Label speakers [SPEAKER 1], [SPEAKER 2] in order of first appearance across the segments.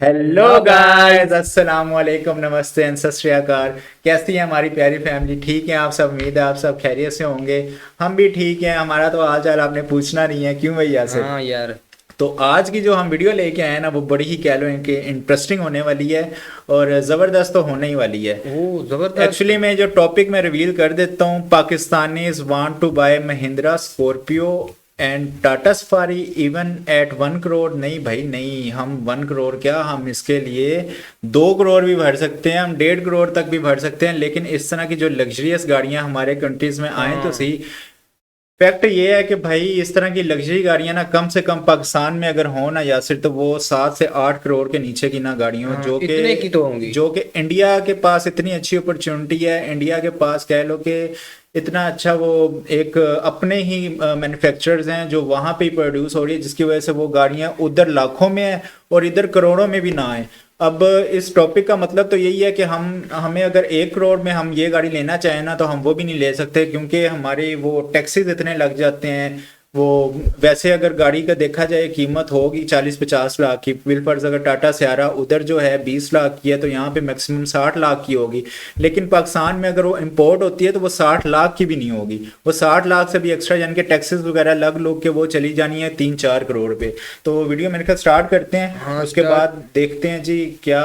[SPEAKER 1] Hello guys, अस्सलाम वालेकुम, नमस्ते एंड सत श्री अकाल। कैसी है हमारी प्यारी फैमिली? ठीक है आप सब? उम्मीद है आप सब खैरियत से होंगे। हम भी ठीक हैं। हमारा तो हाल चाल आपने पूछना नहीं है, क्यों भैया से?
[SPEAKER 2] हाँ यार।
[SPEAKER 1] तो आज की जो हम वीडियो लेके आए हैं ना, वो बड़ी ही कह लो कि इंटरेस्टिंग होने वाली है और ज़बरदस्त तो होने ही वाली है।
[SPEAKER 2] ओ जबरदस्त।
[SPEAKER 1] एक्चुअली मैं जो टॉपिक मैं रिवील कर देता हूँ, Pakistanis want to buy Mahindra Scorpio and Tata Safari even at 1 crore. नहीं भाई नहीं, हम 1 करोड़ क्या, हम इसके लिए 2 करोड़ भी भर सकते हैं, हम 1.5 करोड़ तक भी भर सकते हैं। लेकिन इस तरह की जो लग्जरियस गाड़ियां हमारे कंट्रीज में आए तो
[SPEAKER 2] हाँ।
[SPEAKER 1] सही। फैक्ट ये है कि भाई इस तरह की लग्जरी गाड़ियां ना कम से कम पाकिस्तान में अगर हो ना यासिर, तो वो 7 से 8 करोड़ के नीचे की ना गाड़ियां हो,
[SPEAKER 2] हाँ इतने की तो होंगी।
[SPEAKER 1] जो कि इंडिया के पास इतनी अच्छी अपॉर्चुनिटी है। इंडिया के पास कह लो कि इतना अच्छा वो एक अपने ही मैन्युफैक्चरर्स हैं जो वहां पे प्रोड्यूस हो रही है, जिसकी वजह से वो गाड़ियां उधर लाखों में है और इधर करोड़ों में भी ना आए। अब इस टॉपिक का मतलब तो यही है कि हमें अगर 1 करोड़ में हम ये गाड़ी लेना चाहें ना, तो हम वो भी नहीं ले सकते, क्योंकि हमारे वो टैक्सेस इतने लग जाते हैं। वो वैसे अगर गाड़ी का देखा जाए कीमत होगी 40-50 लाख की। बिलफर्ज अगर टाटा सियारा उधर जो है 20 लाख की है, तो यहाँ पे मैक्सिमम 60 लाख की होगी। लेकिन पाकिस्तान में अगर वो इम्पोर्ट होती है तो वो 60 लाख की भी नहीं होगी, वो 60 लाख से भी एक्स्ट्रा, यानी कि टैक्सेस वगैरह लग लोग के वो चली जानी है 3-4 करोड़ पे। तो वीडियो मेरे ख्याल स्टार्ट करते हैं,
[SPEAKER 2] हाँ
[SPEAKER 1] उसके
[SPEAKER 2] स्टार्ट।
[SPEAKER 1] बाद देखते हैं जी क्या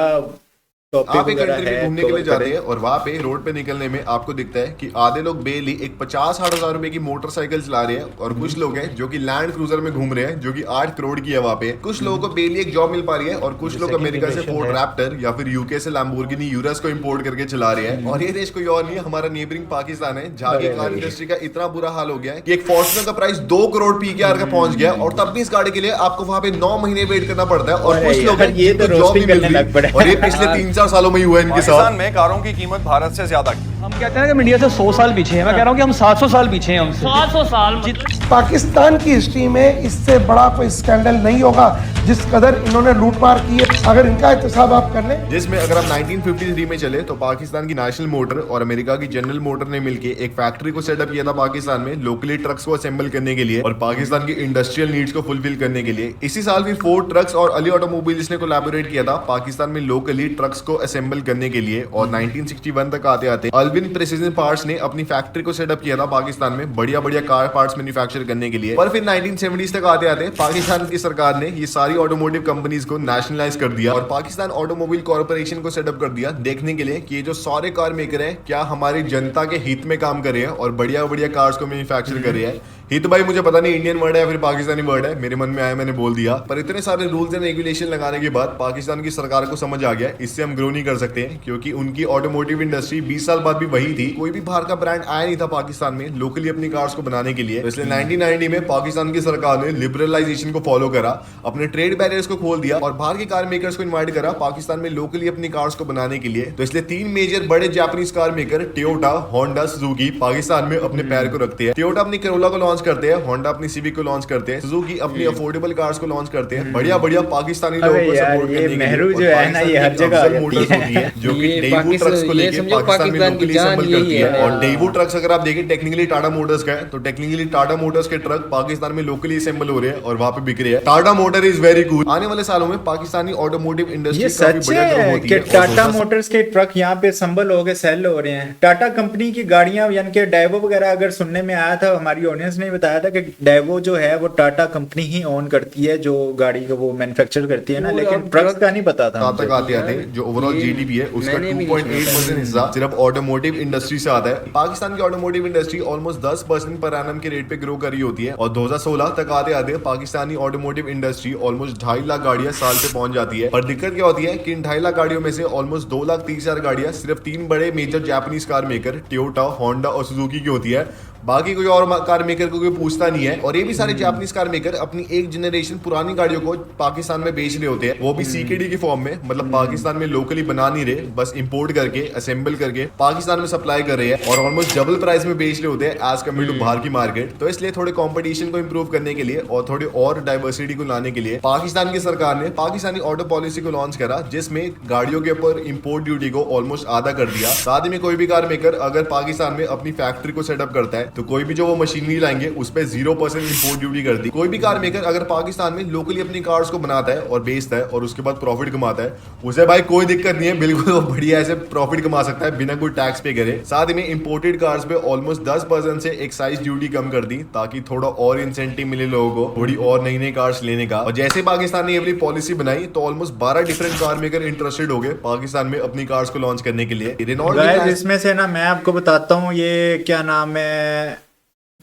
[SPEAKER 1] टॉपिक
[SPEAKER 3] आप एक
[SPEAKER 1] वगैरह
[SPEAKER 3] कंट्री में
[SPEAKER 1] है
[SPEAKER 3] घूमने के
[SPEAKER 1] कवर
[SPEAKER 3] लिए जाते
[SPEAKER 1] करें।
[SPEAKER 3] हैं और वहां पे रोड पे निकलने में आपको दिखता है कि आधे लोग बेली एक 50-60 हजार रुपए की मोटरसाइकिल चला रहे हैं और कुछ लोग हैं जो कि लैंड क्रूजर में घूम रहे हैं जो कि 8 करोड़ की है वहां पे। कुछ लोगों को बेली एक जॉब मिल पा रही है और कुछ लोग अमेरिका से फोर्ड रैप्टर या फिर यूके से लैम्बोर्गिनी यूरस को इंपोर्ट करके चला रहे हैं। और ये देश कोई और नहीं है, हमारा नेबरिंग पाकिस्तान है, जहाँ की कार इंडस्ट्री का इतना बुरा हाल हो गया है कि एक फॉर्च्यूनर का प्राइस 2 करोड़ पीकेआर का पहुंच गया और तब भी इस गाड़ी के लिए आपको वहां पे 9 महीने वेट करना पड़ता है। और
[SPEAKER 1] अरे
[SPEAKER 3] कुछ लोग
[SPEAKER 1] यार,
[SPEAKER 3] हैं
[SPEAKER 1] ये तो
[SPEAKER 3] जिनको जॉब
[SPEAKER 1] रोस्टिंग
[SPEAKER 3] नहीं मिल
[SPEAKER 1] करने लग पड़े।
[SPEAKER 3] रही और ये पिछले 3-4 सालों में ही हुआ है इनके साथ।
[SPEAKER 4] पाकिस्तान में कारों की कीमत भारत से ज्यादा की।
[SPEAKER 5] हम कहते हैं कि हम इंडिया से 100 साल पीछे हैं। मैं कह रहा हूँ कि हम 700 साल पीछे हैं हमसे।
[SPEAKER 6] 700 साल
[SPEAKER 7] पाकिस्तान की हिस्ट्री में इससे बड़ा कोई स्कैंडल नहीं होगा जिस कदर इन्होंने लूटमार की है। अगर इनका एहतसाब आप कर लें,
[SPEAKER 3] जिसमें अगर हम 1953 में चले तो पाकिस्तान की नेशनल मोटर और अमेरिका की जनरल मोटर ने मिलकर एक फैक्ट्री को सेटअप किया था पाकिस्तान में लोकली ट्रक्स को असेंबल करने के लिए और पाकिस्तान की इंडस्ट्रियल नीड्स को फुलफिल करने के लिए। इसी साल फिर फोर्ड ट्रक्स और अली ऑटोमोबाइल्स ने कोलैबोरेट किया था पाकिस्तान में लोकली ट्रक्स को असेंबल करने के लिए। और 1961 तक आते आते अल्विन प्रिसिजन पार्ट्स ने अपनी फैक्ट्री को सेटअप किया था पाकिस्तान में बढ़िया बढ़िया कार पार्ट्स मैन्युफैक्चर करने के लिए। पर फिर 1970s तक आते आते पाकिस्तान की सरकार ने ये सारी ऑटोमोटिव कंपनीज को नेशनलाइज कर दिया और पाकिस्तान ऑटोमोबाइल कॉर्पोरेशन को सेटअप कर दिया, देखने के लिए कि ये जो सारे कार मेकर हैं क्या हमारी जनता के हित में काम कर रहे हैं और बढ़िया बढ़िया कार्स को मैन्युफैक्चर कर रहे हैं। हित भाई मुझे पता नहीं इंडियन वर्ड है या फिर पाकिस्तानी वर्ड है, मेरे मन में आया मैंने बोल दिया। पर इतने सारे रूल्स एंड रेगुलेशन लगाने के बाद पाकिस्तान की सरकार को समझ आ गया इससे हम ग्रो नहीं कर सकते हैं, क्योंकि उनकी ऑटोमोटिव इंडस्ट्री 20 साल बाद भी वही थी। कोई भी बाहर का ब्रांड आया नहीं था पाकिस्तान में लोकली अपनी कार्स को बनाने के लिए। तो इसलिए 1990 में पाकिस्तान की सरकार ने लिबरलाइजेशन को फॉलो करा, अपने ट्रेड बैरियर्स को खोल दिया और बाहर के कार मेकर्स को इन्वाइट करा पाकिस्तान में लोकली अपनी कार्स को बनाने के लिए। तो इसलिए 3 मेजर बड़े Japanese car maker Toyota, Honda, Suzuki Pakistan में अपने पैर को रखते हैं। टोयोटा अपनी करोला को लॉन्च करते हैं, होंडा अपनी सिविक को लॉन्च करते हैं, सुजुकी अपनी अफोर्डेबल कार्स को लॉन्च करते हैं। बढ़िया बढ़िया पाकिस्तानी लोगों को सपोर्ट करने के लिए।
[SPEAKER 1] मेहरू जो है ना, ये हर जगह
[SPEAKER 3] अफजल मोटर्स होती है जो कि
[SPEAKER 2] ये
[SPEAKER 3] डेवू ट्रक्स को
[SPEAKER 2] ये
[SPEAKER 3] लेके
[SPEAKER 2] समझो
[SPEAKER 3] पाकिस्तान में
[SPEAKER 2] पाकिस्तान की
[SPEAKER 3] लोकली
[SPEAKER 2] जान
[SPEAKER 3] असेंबल
[SPEAKER 2] यही
[SPEAKER 3] करती है।
[SPEAKER 2] है।
[SPEAKER 3] और डेवू ट्रक्स अगर आप देखें टेक्निकली टाटा मोटर्स का है, तो टेक्निकली टाटा मोटर्स के ट्रक पाकिस्तान में लोकली असेंबल हो रहे हैं और वहां पे बिक रहे हैं। Tata motor is very cool. आने वाले सालों में पाकिस्तानी ऑटोमोटिव इंडस्ट्री
[SPEAKER 1] ये
[SPEAKER 3] काफी
[SPEAKER 1] सच
[SPEAKER 3] बढ़िया ग्रो
[SPEAKER 1] है
[SPEAKER 3] होती
[SPEAKER 1] कि
[SPEAKER 3] है। और
[SPEAKER 1] टाटा
[SPEAKER 3] 2000
[SPEAKER 1] मोटर्स के ट्रक यहाँ पे संबल हो गए, सेल हो रहे हैं। टाटा कंपनी की गाड़ियां यानी कि डाइवो वगैरह अगर सुनने में आया था, हमारी ऑडियंस ने बताया था कि डाइवो जो है वो टाटा कंपनी ही ओन करती है, जो गाड़ी को वो मैन्युफैक्चर करती है ना। लेकिन ट्रक्स का नहीं पता था
[SPEAKER 3] कहाँ
[SPEAKER 1] मुझे।
[SPEAKER 3] तक आते आते जो ओवरऑल जीडीपी है उसका
[SPEAKER 2] मैंने भी नहीं
[SPEAKER 3] 2.8% हिस्सा सिर्फ ऑटोमोटिव इंडस्ट्री से आता है। पाकिस्तान की automotive industry almost 10% per annum के रेट पे ग्रो कर रही होती है और 2016 तक आते आते Pakistani automotive industry almost 2.5 lakh गाड़ियां साल पे पहुंच जाती है। पर दिक्कत क्या होती है कि इन 2.5 लाख गाड़ियों में से ऑलमोस्ट 2,30,000 गाड़ियां सिर्फ 3 बड़े major Japanese car maker Toyota, Honda और सुजुकी की होती है। बाकी कोई और कार मेकर को कोई पूछता नहीं है। और ये भी सारे जापानीज कार मेकर अपनी एक जनरेशन पुरानी गाड़ियों को पाकिस्तान में बेच रहे होते हैं, वो भी सीकेडी की फॉर्म में। मतलब पाकिस्तान में लोकली बना नहीं रहे, बस इंपोर्ट करके असेंबल करके पाकिस्तान में सप्लाई कर रहे हैं और ऑलमोस्ट डबल प्राइस में बेच रहे होते हैं एज कम्पेयर टू बाहर की मार्केट। तो इसलिए थोड़े कंपटीशन को इंप्रूव करने के लिए और थोड़ी और डाइवर्सिटी को लाने के लिए पाकिस्तान की सरकार ने पाकिस्तानी ऑटो पॉलिसी को लॉन्च करा, जिसमें गाड़ियों के ऊपर इंपोर्ट ड्यूटी को ऑलमोस्ट आधा कर दिया। साथ ही में कोई भी कार मेकर अगर पाकिस्तान में अपनी फैक्ट्री को सेटअप करता है तो कोई भी जो वो मशीनरी लाएंगे उस पर 0% इंपोर्ट ड्यूटी कर दी। कोई भी कार मेकर अगर पाकिस्तान में लोकली अपनी कार्स को बनाता है और बेचता है और उसके बाद प्रॉफिट कमाता है, उसे भाई कोई दिक्कत नहीं है, बिल्कुल वो बढ़िया ऐसे प्रॉफिट कमा सकता है बिना कोई टैक्स पे करे। साथ ही में इंपोर्टेड कार्स पे ऑलमोस्ट 10% से एक्साइज ड्यूटी कम कर दी ताकि थोड़ा और इंसेंटिव मिले लोगों को थोड़ी और नई नई कार्स लेने का। और जैसे पाकिस्तान ने ये वाली पॉलिसी बनाई तो almost 12 different car maker interested हो गए पाकिस्तान में अपनी कार्स को लॉन्च करने के लिए। रेनॉल्ट
[SPEAKER 1] गाइस इसमें से ना मैं आपको बताता हूँ, ये क्या नाम है,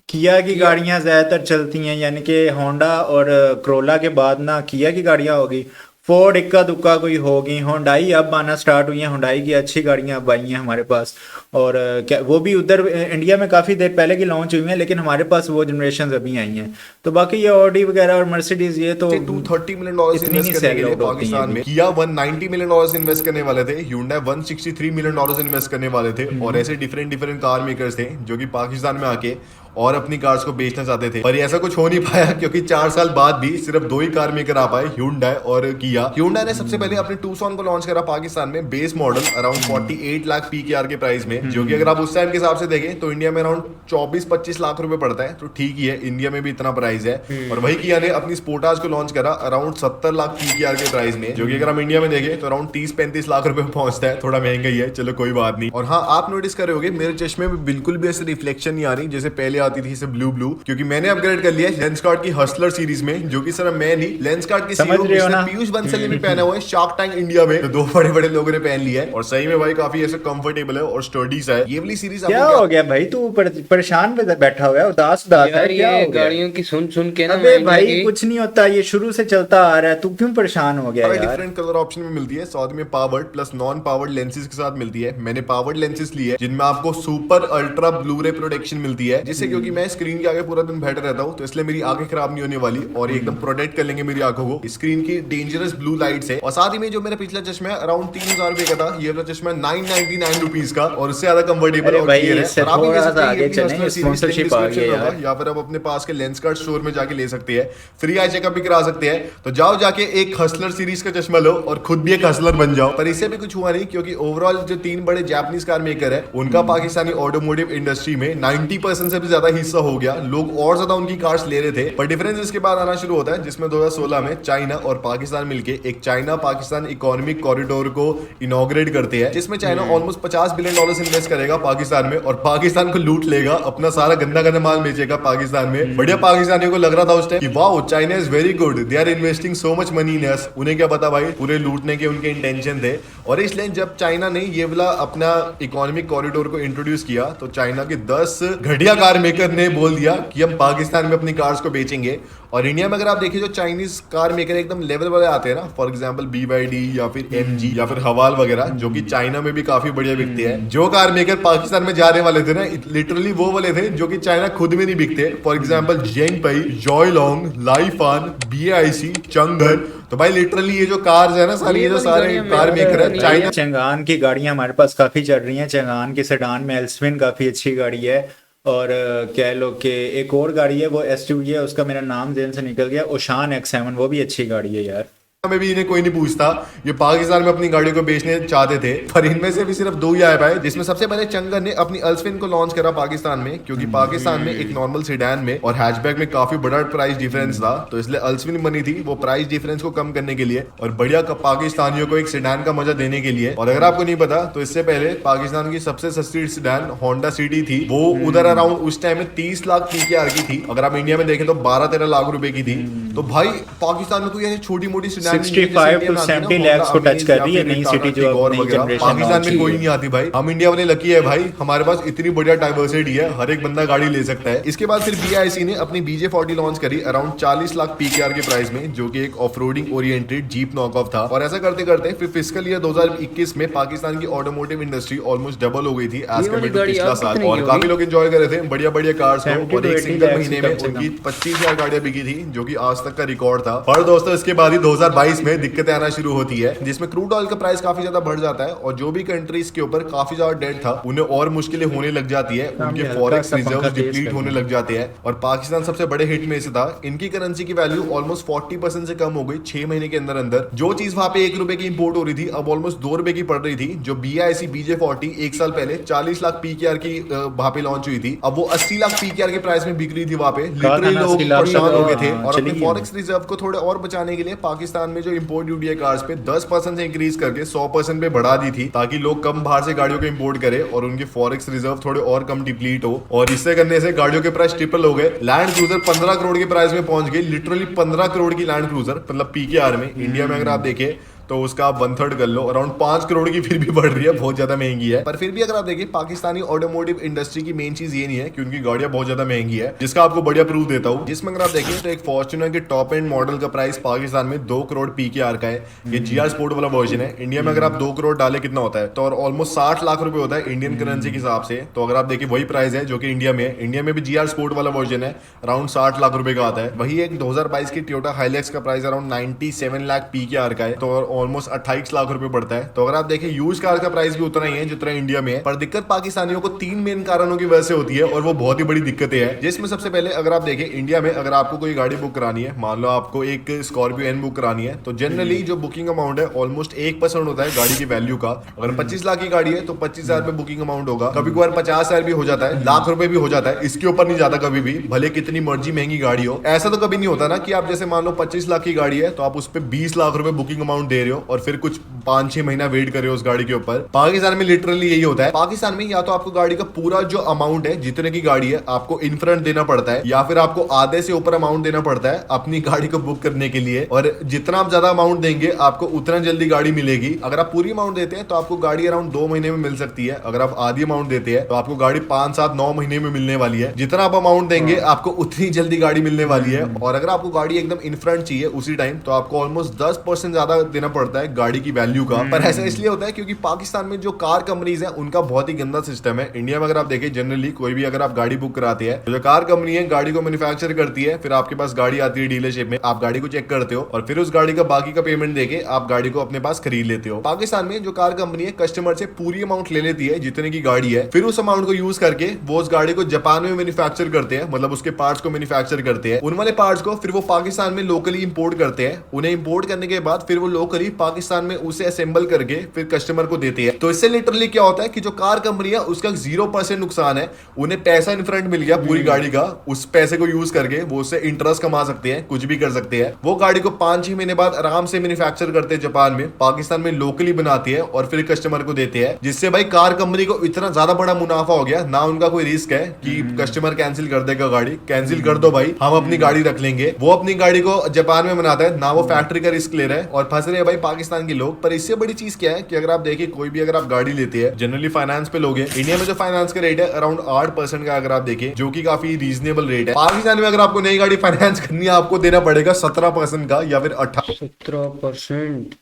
[SPEAKER 1] किया की गाड़ियां ज्यादातर चलती हैं, यानी कि होंडा और क्रोला के बाद ना किया की गाड़ियां होगी, फोर्ड इक्का दुक्का कोई होगी, होंडाई अब आना स्टार्ट हुई हैं, होंडाई की अच्छी गाड़ियां अब आई हैं हमारे पास। और क्या वो भी उधर इंडिया में काफ़ी देर पहले की लॉन्च हुई हैं, लेकिन हमारे पास वो जनरेशन अभी आई हैं। तो बाकी ये ऑडी वगैरह और मर्सिडीज ये तो
[SPEAKER 3] $230 मिलियन
[SPEAKER 1] इतनी
[SPEAKER 3] इन्वेस्ट
[SPEAKER 1] ही
[SPEAKER 3] करने के लिए
[SPEAKER 1] sell out होती
[SPEAKER 3] पाकिस्तान
[SPEAKER 1] हैं
[SPEAKER 3] में, किया $190 मिलियन इन्वेस्ट करने वाले थे, Hyundai $163 मिलियन इन्वेस्ट करने वाले थे, और ऐसे डिफरेंट डिफरेंट कार मेकर्स थे जो कि पाकिस्तान में आके और अपनी कार्स को बेचना चाहते थे। पर ऐसा कुछ हो नहीं पाया क्योंकि 4 साल बाद भी सिर्फ 2 ही कार मेकर आ पाए, Hyundai और Kia। Hyundai ने सबसे पहले अपने Tucson को लॉन्च करा पाकिस्तान में, base model around 48 lakh PKR के प्राइस में, जो कि अगर आप उस टाइम के हिसाब से देखें तो इंडिया में अराउंड 24-25 लाख रुपए पड़ता है। तो ठीक ही है, इंडिया में भी इतना प्राइस है। और वही Kia ने अपनी स्पोर्टाज को लॉन्च करा अराउंड 70 लाख PKR के प्राइस में, जो कि अगर हम इंडिया में देखें तो अराउंड 30-35 लाख रुपए पहुंचता है। थोड़ा महंगा ही है, चलो कोई बात नहीं। और हाँ, आप नोटिस कर रहे होगे मेरे चश्मे में बिल्कुल भी ऐसे रिफ्लेक्शन नहीं आ रही जैसे पहले आती थी, ब्लू, क्योंकि मैंने अपग्रेड कर लिया है लेंसकार्ट की हसलर सीरीज में, जो कि सिर्फ मैं नहीं, लेंसकार्ट के
[SPEAKER 1] समझ रहे हो ना?
[SPEAKER 3] पीयूष बंसल ने भी पहना हुआ है शार्क टैंक इंडिया में, तो 2 बड़े बड़े लोगों ने पहन लिया है और सही में भाई काफी ऐसे कंफर्टेबल है और स्टडी सा है। ये वाली सीरीज
[SPEAKER 1] क्या हो गया भाई, तू परेशान बैठा हुआ है, उदास है,
[SPEAKER 2] यार
[SPEAKER 1] क्या
[SPEAKER 2] ये
[SPEAKER 1] हो गया?
[SPEAKER 2] गाड़ियों की सुन सुन के ना
[SPEAKER 1] अबे
[SPEAKER 2] मैं
[SPEAKER 1] भाई
[SPEAKER 2] कि-
[SPEAKER 1] कुछ नहीं होता, ये शुरू से चलता आ रहा है, तू क्यों परेशान हो गया यार?
[SPEAKER 3] डिफरेंट कलर ऑप्शन में मिलती है, साथ में powered plus non powered lenses के साथ मिलती है। मैंने पावर्ड लेंसेज लिए जिनमें आपको सुपर अल्ट्रा ब्लू रे प्रोटेक्शन मिलती है, जिससे क्योंकि मैं स्क्रीन के आगे पूरा दिन बैठा रहता हूँ तो इसलिए मेरी आंखें खराब नहीं होने वाली और ये एकदम प्रोटेक्ट कर लेंगे मेरी आंखों को स्क्रीन की डेंजरस ब्लू लाइट से। और साथ ही में जो मेरा पिछला चश्मा है अराउंड 3000 रुपए का था, ये वाला चश्मा 999 रुपीज का और उससे ज्यादा कंफर्टेबल
[SPEAKER 1] अरे
[SPEAKER 3] और
[SPEAKER 1] भाई,
[SPEAKER 3] क्लियर है।
[SPEAKER 1] इससे
[SPEAKER 3] और आप भी
[SPEAKER 1] थोड़ा
[SPEAKER 3] ले सकते
[SPEAKER 1] सा
[SPEAKER 3] हैं,
[SPEAKER 1] आगे
[SPEAKER 3] ये भी
[SPEAKER 1] चलें,
[SPEAKER 3] Hustler series
[SPEAKER 1] sponsorship
[SPEAKER 3] link
[SPEAKER 1] आ
[SPEAKER 3] description
[SPEAKER 1] गई
[SPEAKER 3] में होगा,
[SPEAKER 1] यार।
[SPEAKER 3] या फिर आप अपने पास के लेंसकार्ट स्टोर में जाके ले सकते हैं, फ्री आई चेकअप भी करा सकते हैं। तो जाओ जाके एक हसलर सीरीज का चश्मा लो और खुद भी एक हसलर बन जाओ। पर इससे भी कुछ हुआ नहीं क्योंकि ओवरऑल जो 3 बड़े जापानीज कार मेकर है उनका पाकिस्तानी ऑटोमोटिव इंडस्ट्री में 90% से भी ज्यादा हिस्सा हो गया, लोग और ज्यादा उनकी कार्स ले रहे थे। पर डिफरेंस इसके बाद आना शुरू होता है जिसमें 2016 में चाइना और पाकिस्तान मिलके एक चाइना पाकिस्तान इकोनॉमिक कॉरिडोर को इनॉग्रेट करते हैं, जिसमें चाइना ऑलमोस्ट $50 बिलियन इन्वेस्ट करेगा पाकिस्तान में और पाकिस्तान को लूट लेगा, अपना सारा गंदा गंदा माल बेचेगा पाकिस्तान में। बढ़िया पाकिस्तानियों को लग रहा था उस टाइम कि wow China is very good, they are investing so much money in us. उन्हें क्या पता भाई, पूरे लूटने के उनके इंटेंशन थे। और इसलिए जब चाइना ने ये वाला अपना इकोनॉमिक कॉरिडोर को इंट्रोड्यूस किया तो चाइना के 10 घटिया कार मेकर ने बोल दिया कि हम पाकिस्तान में अपनी कार्स को बेचेंगे। और इंडिया में अगर आप देखिए जो चाइनीज कार मेकर एकदम लेवल वाले आते हैं ना, फॉर एग्जांपल BYD या फिर MG या फिर हवाल वगैरह, जो कि चाइना में भी काफी बढ़िया बिकते हैं। जो कार मेकर पाकिस्तान में जाने वाले थे ना, लिटरली वो वाले थे जो कि चाइना खुद में नहीं बिकते। फॉर एग्जांपल जेनपई, जॉयलोंग, लाइफान, BAIC, चंगर। तो भाई लिटरली ये जो कार्स है ना सारी, ये जो सारे कार मेकर है चाइना।
[SPEAKER 1] चंगान की गाड़ियां हमारे पास काफ़ी चल रही हैं। चंगान की सेडान में एल्सविन काफ़ी अच्छी गाड़ी है, और कह लो कि एक और गाड़ी है वो SUV है, उसका मेरा नाम जेन से निकल गया, ओशान X7, वो भी अच्छी गाड़ी है यार।
[SPEAKER 3] में भी इन्हें कोई नहीं पूछता, ये पाकिस्तान में अपनी गाड़ियों को बेचने चाहते थे, पर इनमें से भी सिर्फ 2 ही आ पाए, जिसमें सबसे पहले चंगर ने अपनी अल्सविन को लॉन्च करा पाकिस्तान में, क्योंकि पाकिस्तान में एक नॉर्मल सेडान में और हैचबैक में काफी बड़ा प्राइस डिफरेंस था, तो इसलिए अल्सविन बनी थी वो प्राइस डिफरेंस को कम करने के लिए और बढ़िया पाकिस्तानियों को एक सेडान का मजा देने के लिए। और अगर आपको नहीं पता तो इससे पहले पाकिस्तान की सबसे सस्ती सेडान होंडा सिटी थी, वो उधर अराउंड उस टाइम में 30 लाख PKR की थी। अगर आप इंडिया में देखें तो 12-13 लाख रुपए की थी। तो भाई पाकिस्तान में कोई ऐसी छोटी मोटी सेडान
[SPEAKER 1] 65 to 70 lakhs को टच कर रही है नई सिटी जो अब नई जनरेशन
[SPEAKER 3] पाकिस्तान में कोई नहीं आती भाई। हम इंडिया वाले लकी है भाई, हमारे पास इतनी बढ़िया डाइवर्सिटी है, हर एक बंदा गाड़ी ले सकता है। इसके बाद फिर BIC ने अपनी BJ40 लॉन्च करी अराउंड 40 लाख PKR के प्राइस में, जो कि एक ऑफ रोडिंग ओरिएंटेड जीप नॉकऑफ था। और ऐसा करते करते फिर फिस्कल ईयर 2021 में पाकिस्तान की ऑटोमोटिव इंडस्ट्री ऑलमोस्ट डबल हो गई थी एज कम्पेयर टू पिछला साल, और काफी लोग एंजॉय कर रहे थे बढ़िया बढ़िया कार्स को। और एक सिंगल महीने में उनकी 25,000 गाड़ियां बिकी थी, जो कि आज आज तक का रिकॉर्ड था। पर दोस्तों इसके बाद ही 2022 में दिक्कतें आना शुरू होती है, जिसमें क्रूड ऑयल का प्राइस काफी ज्यादा बढ़ जाता है और जो भी कंट्रीज के ऊपर काफी ज्यादा डेट था उन्हें और मुश्किलें होने लग जाती है, उनके फॉरेक्स रिजर्व डिप्लीट होने लग जाते हैं और पाकिस्तान सबसे बड़े हिट में से था। इनकी करेंसी की वैल्यू ऑलमोस्ट 40% से कम हो गई 6 महीने के अंदर अंदर। जो चीज वहां पे 1 रुपए की इंपोर्ट हो रही थी अब ऑलमोस्ट 2 रुपए की पड़ रही थी। जो BIC BJ40 एक साल पहले 40 लाख PKR की वहां पे लॉन्च हुई थी, अब वो 80 लाख PKR के प्राइस में बिक रही थी वहां पे। लिटरली लोग परेशान हो गए थे और अपने फॉरेक्स रिजर्व को थोड़े और बचाने के लिए पाकिस्तान में जो इंपोर्ट ड्यूटी है कार्स पे 10% से इंक्रीज करके 100% पे बढ़ा दी थी, ताकि लोग कम बाहर से गाड़ियों को इंपोर्ट करें और उनके फॉरेक्स रिजर्व थोड़े और कम डिप्लीट हो। और इससे करने से गाड़ियों के प्राइस ट्रिपल हो गए। लैंड क्रूजर 15 करोड़ के प्राइस में पहुंच गई, लिटरली 15 करोड़ की लैंड क्रूजर, मतलब PKR में। इंडिया में अगर आप देखें तो उसका आप 1/3 कर लो, अराउंड 5 करोड़ की फिर भी बढ़ रही है, बहुत ज्यादा महंगी है। पर फिर भी अगर आप देखिए पाकिस्तानी ऑटोमोटिव इंडस्ट्री की मेन चीज ये नहीं है कि उनकी गाड़ियां बहुत ज्यादा महंगी है, जिसका आपको बढ़िया प्रूफ देता हूँ। जिसमें अगर आप देखें तो एक फॉर्च्यूनर के टॉप एंड मॉडल का प्राइस पाकिस्तान में 2 करोड़ PKR का है। ये GR स्पोर्ट वाला वर्जन है। इंडिया में अगर आप 2 करोड़ डाले कितना होता है, तो ऑलमोस्ट 60 लाख रुपए होता है इंडियन करेंसी के हिसाब से। तो अगर आप देखिए वही प्राइस है जो कि इंडिया में है। इंडिया में भी GR स्पोर्ट वाला वर्जन है, अराउंड 60 लाख रुपए का आता है। वही एक 2022 की टोयोटा हाइलैक्स का प्राइस अराउंड 97 लाख PKR का है, तो ऑलमोस्ट 28 लाख रुपए पड़ता है। तो अगर आप देखें यूज कार का प्राइस भी उतना ही है जितना इंडिया में है। पर दिक्कत पाकिस्तानियों को 3 मेन कारणों की वजह से होती है और वो बहुत ही बड़ी दिक्कतें हैं। जिसमें सबसे पहले अगर आप देखें इंडिया में अगर आपको कोई गाड़ी बुक करानी है, मान लो आपको एक स्कॉर्पियो N बुक करानी है, तो जनरली जो बुकिंग अमाउंट है ऑलमोस्ट 1% होता है गाड़ी की वैल्यू का। अगर 25 लाख की गाड़ी है तो 25,000 रुपए बुकिंग अमाउंट होगा। कभी कभार 50,000 भी हो जाता है, लाख रुपए भी हो जाता है, इसके ऊपर नहीं जाता कभी भी, भले कितनी मर्जी महंगी गाड़ी हो। ऐसा तो कभी नहीं होता ना कि आप जैसे मान लो 25 लाख की गाड़ी है तो आप उस पर 20 लाख रुपए बुकिंग अमाउंट दे रहे हो और फिर कुछ 5-6 महीना वेट कर रहे हो उस गाड़ी के ऊपर। पाकिस्तान में लिटरली यही होता है। पाकिस्तान में या तो आपको गाड़ी का पूरा जो अमाउंट है जितने की गाड़ी है आपको इन फ्रंट देना पड़ता है, या फिर आपको आधे से ऊपर अमाउंट देना पड़ता है अपनी गाड़ी को बुक करने के लिए। और जितना आप ज्यादा अमाउंट देंगे आपको उतना जल्दी गाड़ी मिलेगी। अगर आप पूरी अमाउंट देते हैं तो आपको गाड़ी अराउंड 2 महीने में मिल सकती है। अगर आप आधी अमाउंट देते हैं तो आपको गाड़ी 5, 7, 9 महीने में मिलने वाली है। जितना आप अमाउंट देंगे आपको उतनी जल्दी गाड़ी मिलने वाली है। और अगर आपको गाड़ी एकदम इन फ्रंट चाहिए उसी टाइम तो आपको ऑलमोस्ट 10% ज्यादा देना पड़ता है गाड़ी की वैल्यू का। पर ऐसा इसलिए होता है क्योंकि पाकिस्तान में जो कार कंपनीज है उनका बहुत ही गंदा सिस्टम है। इंडिया में अगर आप देखें जनरली कोई भी अगर आप गाड़ी बुक कराते हैं तो जो कार कंपनी है गाड़ी को मैन्युफैक्चर करती है, फिर आपके पास गाड़ी आती है डीलरशिप में, आप गाड़ी को चेक करते हो और फिर उस गाड़ी का बाकी का पेमेंट देके आप गाड़ी को अपने पास खरीद लेते हो। पाकिस्तान में जो कार कंपनी है कस्टमर से पूरी अमाउंट ले लेती है जितने की गाड़ी है, फिर उस अमाउंट को यूज करके वो उस गाड़ी को जापान में मैन्युफैक्चर करते हैं, मतलब उसके पार्ट्स को मैन्युफैक्चर करते हैं। उन वाले पार्ट्स को फिर वो पाकिस्तान में लोकली इंपोर्ट करते हैं। उन्हें इंपोर्ट करने के बाद फिर वो लोकली पाकिस्तान में उसे असेंबल करके फिर कस्टमर को देते हैं। तो इससे लिटरली क्या होता है कि जो कार कंपनी है उसका 0% नुकसान है। उन्हें पैसा इन फ्रंट मिल गया पूरी गाड़ी का, उस पैसे को यूज करके वो उससे इंटरेस्ट कमा सकते हैं, कुछ भी कर सकते हैं। वो गाड़ी को 5-6 महीने बाद आराम से मैन्युफैक्चर करते हैं जापान में, पाकिस्तान में लोकली बनाती है और फिर कस्टमर को देते हैं। जिससे भाई कार कंपनी को इतना ज्यादा बड़ा मुनाफा हो गया, ना उनका कोई रिस्क है कि कस्टमर कैंसिल कर देगा गाड़ी, कैंसिल कर दो भाई हम अपनी गाड़ी रख लेंगे। वो अपनी गाड़ी को जापान में बनाता है, ना वो फैक्ट्री का रिस्क ले रहा है और फंस रहे हैं भाई पाकिस्तान के लोग। पर इससे बड़ी चीज क्या है कि अगर आप देखिए कोई भी अगर आप गाड़ी लेते हैं जनरली फाइनेंस पे लोगे, इंडिया में जो फाइनेंस का रेट है अराउंड 8% का अगर आप देखें, जो कि काफी रीजनेबल रेट है। पाकिस्तान में अगर आपको नई गाड़ी फाइनेंस करनी है आपको देना पड़ेगा 17% का या फिर
[SPEAKER 1] 17%।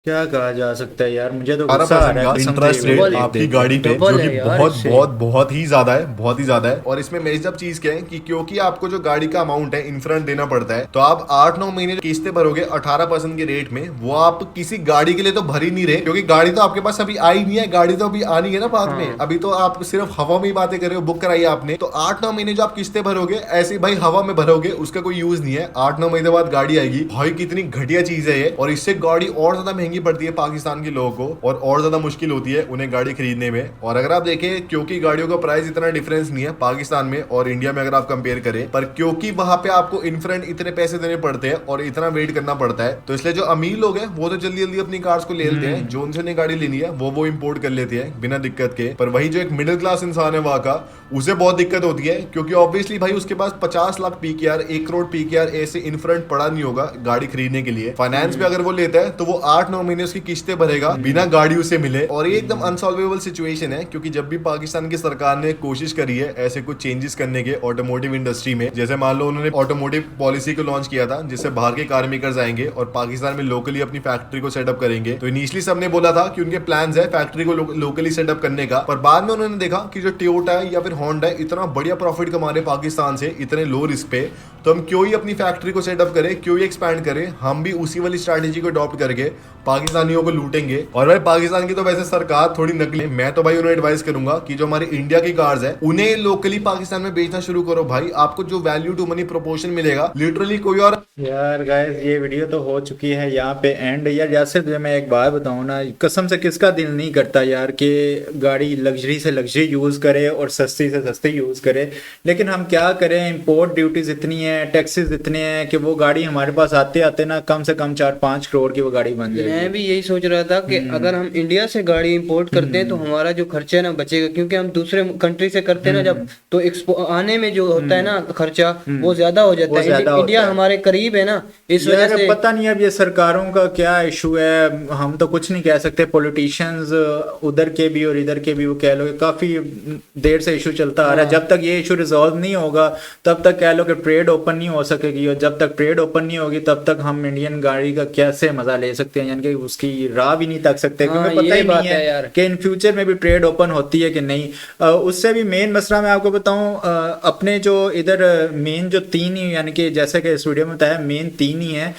[SPEAKER 1] क्या कहा जा सकता है यार, मुझे तो गुस्सा आ रहा है।
[SPEAKER 3] इंटरेस्ट रेट आपकी गाड़ी पे जो कि बहुत ही ज्यादा है, बहुत ही ज्यादा है। और इसमें मेजर चीज क्या है कि क्योंकि आपको जो गाड़ी का अमाउंट है इन फ्रंट देना पड़ता है, तो आप 8-9 महीने किस्तें भरोगे 18% के रेट में। वो आप किसी गाड़ी के लिए तो भर ही नहीं रहे, क्योंकि गाड़ी तो आपके पास अभी आई नहीं है, गाड़ी तो अभी आनी है ना बाद में। अभी तो आप सिर्फ हवा में ही बातें कर रहे हो, बुक कराई आपने, तो 8-9 महीने जो आप किस्तें भरोगे ऐसे भाई हवा में भरोगे, उसका कोई यूज नहीं है। 8-9 महीने बाद गाड़ी आएगी भाई, कितनी घटिया चीज है ये। और इससे गाड़ी और ज्यादा महंगी पड़ती है पाकिस्तान के लोगों को और ज्यादा मुश्किल होती है उन्हें गाड़ी खरीदने में। और अगर आप देखें क्योंकि गाड़ियों का प्राइस इतना डिफरेंस नहीं है पाकिस्तान में और इंडिया में अगर आप कंपेयर करें, पर क्योंकि वहां पे आपको इन फ्रंट इतने पैसे देने पड़ते हैं और इतना वेट करना पड़ता है, तो इसलिए जो अमीर लोग हैं वो तो जल्दी जल्दी अपनी कार्स को ले लेते हैं, जो उनसे गाड़ी लेनी है वो इंपोर्ट कर लेते हैं बिना दिक्कत के। पर वही जो एक मिडिल क्लास इंसान है वहां का, उसे बहुत दिक्कत होती है, क्योंकि ऑब्वियसली भाई उसके पास 50 लाख PKR 1 करोड़ PKR ऐसे इन फ्रंट पड़ा नहीं होगा गाड़ी खरीदने के लिए। फाइनेंस पे अगर वो लेता है तो वो 8-9 महीने उसकी किस्तें भरेगा बिना गाड़ी उसे मिले। और ये एकदम अनसॉल्वेबल सिचुएशन है, क्योंकि जब भी पाकिस्तान की सरकार ने कोशिश करी है ऐसे कुछ चेंजेस करने के ऑटोमोटिव इंडस्ट्री में, जैसे मान लो उन्होंने ऑटोमोटिव पॉलिसी को लॉन्च किया था जिससे बाहर के कार मेकर्स आएंगे और पाकिस्तान में लोकली अपनी फैक्ट्री को सेटअप करेंगे, तो इनिशियली सबने बोला था कि उनके प्लान्स है फैक्ट्री को लोकली सेटअप करने का। पर बाद में उन्होंने देखा कि जो टोयोटा है या फिर होंडा है इतना बढ़िया प्रॉफिट कमा रहे पाकिस्तान से इतने लो रिस्क पे, तो हम क्यों ही अपनी फैक्ट्री को सेटअप करें, क्यों ही एक्सपैंड करें, हम भी उसी वाली स्ट्रैटेजी को अडॉप्ट करके पाकिस्तानियों को लूटेंगे। और भाई पाकिस्तान की तो वैसे सरकार थोड़ी नकली है, मैं तो भाई उन्हें एडवाइस करूंगा कि जो हमारे इंडिया की कार्स है उन्हें लोकली पाकिस्तान में बेचना शुरू करो भाई, आपको जो वैल्यू टू मनी प्रोपोर्शन मिलेगा लिटरली कोई और।
[SPEAKER 1] यार गाइस ये वीडियो तो हो चुकी है यहाँ पे एंड। यार जैसे तुझे मैं एक बात बताऊँ ना, कसम से किसका दिल नहीं करता यार कि गाड़ी लग्जरी से लग्जरी यूज़ करे और सस्ती से सस्ती यूज़ करे, लेकिन हम क्या करें, इंपोर्ट ड्यूटीज इतनी है, टैक्सेस इतने हैं कि वो गाड़ी हमारे पास आते आते ना कम से कम 4-5 करोड़ की वो गाड़ी बन जाएगी।
[SPEAKER 2] मैं भी यही सोच रहा था कि अगर हम इंडिया से गाड़ी इंपोर्ट करते हैं तो हमारा जो खर्चा है ना बचेगा, क्योंकि हम दूसरे कंट्री से करते हैं ना जब, तो आने में जो होता है ना खर्चा वो ज्यादा हो जाता है। इंडिया हमारे करीब है ना, इस वजह से
[SPEAKER 1] पता नहीं अब ये सरकारों का क्या इशू है, हम तो कुछ नहीं कह सकते। पॉलिटिशियंस उधर के भी और इधर के भी वो कह लो कि काफी देर से इशू चलता आ रहा है। जब तक ये इशू रिजॉल्व नहीं होगा तब तक कह लो कि ट्रेड ओपन नहीं हो सकेगी, और जब तक ट्रेड ओपन नहीं होगी तब तक हम इंडियन गाड़ी का कैसे मजा ले सकते हैं, यानी कि उसकी राह भी नहीं तक सकते, क्योंकि पता ही नहीं है कि इन फ्यूचर में भी ट्रेड ओपन होती है कि नहीं। उससे भी मेन मसला मैं आपको बताऊं, अपने जो इधर मेन जो 3 ही, यानी कि जैसे कि इस वीडियो में बताया मेन 3 ही है,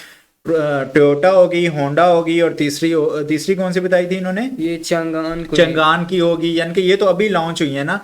[SPEAKER 1] टोयोटा होगी, होंडा होगी, और तीसरी कौन सी बताई थी इन्होंने,
[SPEAKER 2] ये
[SPEAKER 1] चंगान की होगी, यानी कि ये तो अभी लॉन्च हुई है ना।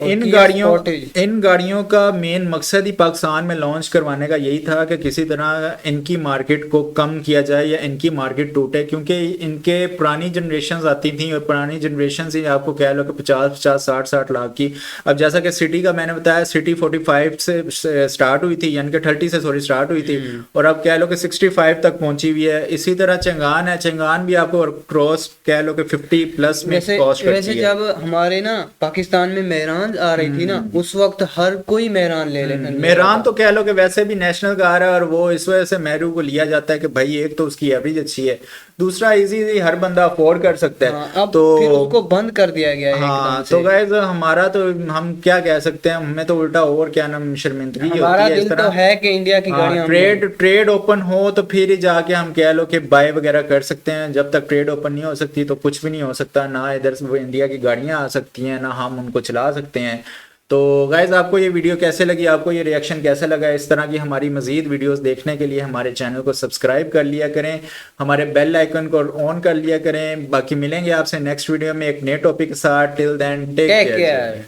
[SPEAKER 1] इन गाड़ियों का मेन मकसद ही पाकिस्तान में लॉन्च करवाने का यही था कि किसी तरह इनकी मार्केट को कम किया जाए या इनकी मार्केट टूटे, क्योंकि इनके पुरानी जनरेशन आती थी और पुरानी जनरेशन ही आपको कह लो कि 50-50 60-60 लाख की। अब जैसा कि सिटी का मैंने बताया, सिटी 45 से स्टार्ट हुई थी, यानी कि 30 से सॉरी स्टार्ट हुई थी, और अब कह लो कि 65 तक पहुंची हुई है। इसी तरह चंगान है, चंगान भी आपको क्रॉस कह लो कि 50+ में कॉस्ट करती है।
[SPEAKER 2] वैसे जब हमारे ना पाकिस्तान में मेहरान आ रही थी ना, उस वक्त हर कोई मेहरान ले लेना।
[SPEAKER 1] मेहरान तो कह लो कि वैसे भी नेशनल कार है, और वो इस वजह से मेहरू को लिया जाता है कि भाई एक तो उसकी एवरेज अच्छी है, दूसरा इजी हर बंदा अफोर्ड कर सकता है।
[SPEAKER 2] अब
[SPEAKER 1] तो
[SPEAKER 2] फिर उसको बंद कर दिया गया है एकदम से।
[SPEAKER 1] तो गाइस हमारा तो हम क्या कह सकते हैं, हमें तो उल्टा और क्या नाम शर्मिंदगी
[SPEAKER 2] हमारा
[SPEAKER 1] होती है।
[SPEAKER 2] दिल तो है कि इंडिया की गाड़ियां
[SPEAKER 1] ट्रेड ओपन हो तो फिर ही जाके हम कह लो कि बाय वगैरह कर सकते हैं। जब तक ट्रेड ओपन नहीं हो सकती तो कुछ भी नहीं हो सकता, ना इधर से इंडिया की गाड़ियां आ सकती हैं, ना हम उनको चला सकते हैं। तो गाइज आपको ये वीडियो कैसे लगी, आपको ये रिएक्शन कैसा लगा, इस तरह की हमारी मजीद वीडियोस देखने के लिए हमारे चैनल को सब्सक्राइब कर लिया करें, हमारे बेल आइकन को ऑन कर लिया करें। बाकी मिलेंगे आपसे नेक्स्ट वीडियो में एक नए टॉपिक के साथ। Till then take care.